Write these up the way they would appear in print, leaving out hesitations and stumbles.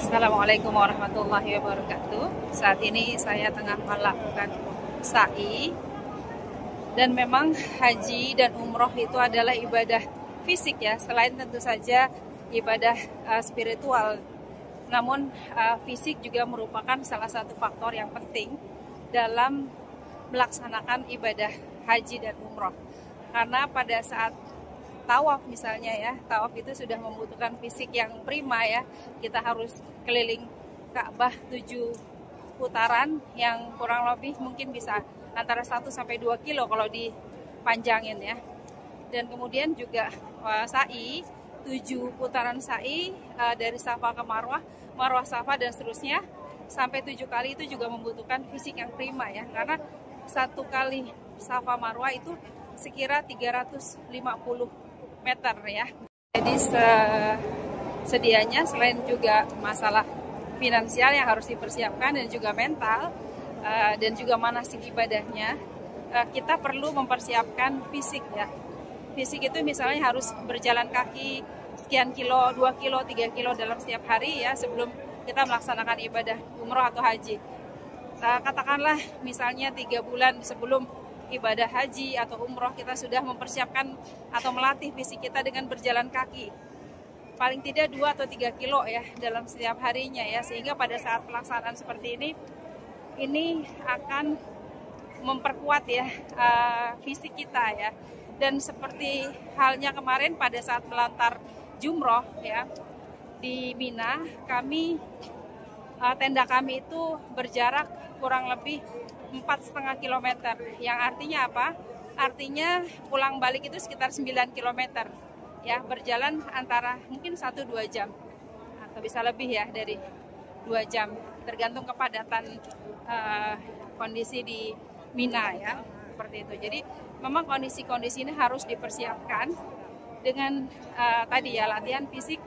Assalamualaikum warahmatullahi wabarakatuh. Saat ini saya tengah melakukan sa'i. Dan memang haji dan umroh itu adalah ibadah fisik ya, selain tentu saja ibadah spiritual. Namun fisik juga merupakan salah satu faktor yang penting dalam melaksanakan ibadah haji dan umroh. Karena pada saat tawaf misalnya ya, tawaf itu sudah membutuhkan fisik yang prima ya. Kita harus keliling Ka'bah 7 putaran yang kurang lebih mungkin bisa antara 1 sampai 2 kilo kalau dipanjangin ya. Dan kemudian juga sa'i, 7 putaran sa'i dari Safa ke Marwah, Marwah Safa dan seterusnya sampai 7 kali itu juga membutuhkan fisik yang prima ya. Karena 1 kali Safa Marwah itu sekira 350 meter ya. Jadi sedianya selain juga masalah finansial yang harus dipersiapkan dan juga mental dan juga manasik ibadahnya, kita perlu mempersiapkan fisik ya. Fisik itu misalnya harus berjalan kaki sekian kilo, 2 kilo, 3 kilo dalam setiap hari ya sebelum kita melaksanakan ibadah umroh atau haji. Katakanlah misalnya 3 bulan sebelum ibadah haji atau umroh kita sudah mempersiapkan atau melatih fisik kita dengan berjalan kaki paling tidak 2 atau 3 kilo ya dalam setiap harinya ya, sehingga pada saat pelaksanaan seperti ini akan memperkuat ya fisik kita ya. Dan seperti halnya kemarin pada saat melantar jumroh ya di Mina, tenda kami itu berjarak kurang lebih 4,5 kilometer, yang artinya apa? Artinya pulang balik itu sekitar 9 kilometer ya, berjalan antara mungkin 1-2 jam atau bisa lebih ya dari 2 jam tergantung kepadatan kondisi di Mina ya, seperti itu. Jadi memang kondisi-kondisi ini harus dipersiapkan dengan tadi ya latihan fisik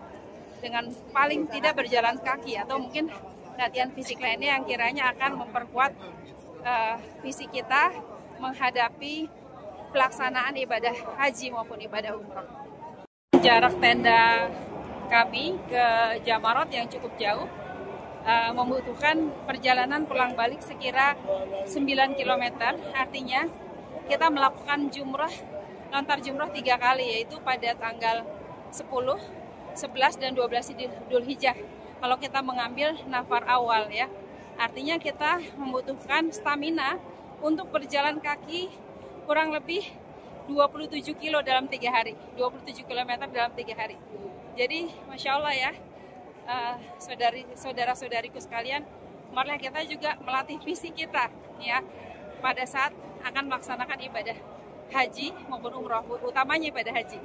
dengan paling tidak berjalan kaki atau mungkin latihan fisik lainnya yang kiranya akan memperkuat fisik kita menghadapi pelaksanaan ibadah haji maupun ibadah umroh. Jarak tenda kami ke Jamarot yang cukup jauh, membutuhkan perjalanan pulang balik sekira 9 km. Artinya kita melakukan lontar jumroh 3 kali, yaitu pada tanggal 10, 11, dan 12 Dzulhijjah. Kalau kita mengambil nafar awal ya, artinya kita membutuhkan stamina untuk berjalan kaki kurang lebih 27 kilo dalam 3 hari, 27 km dalam 3 hari. Jadi Masya Allah ya, saudara-saudariku sekalian, marilah kita juga melatih fisik kita ya pada saat akan melaksanakan ibadah haji maupun umroh, utamanya ibadah haji.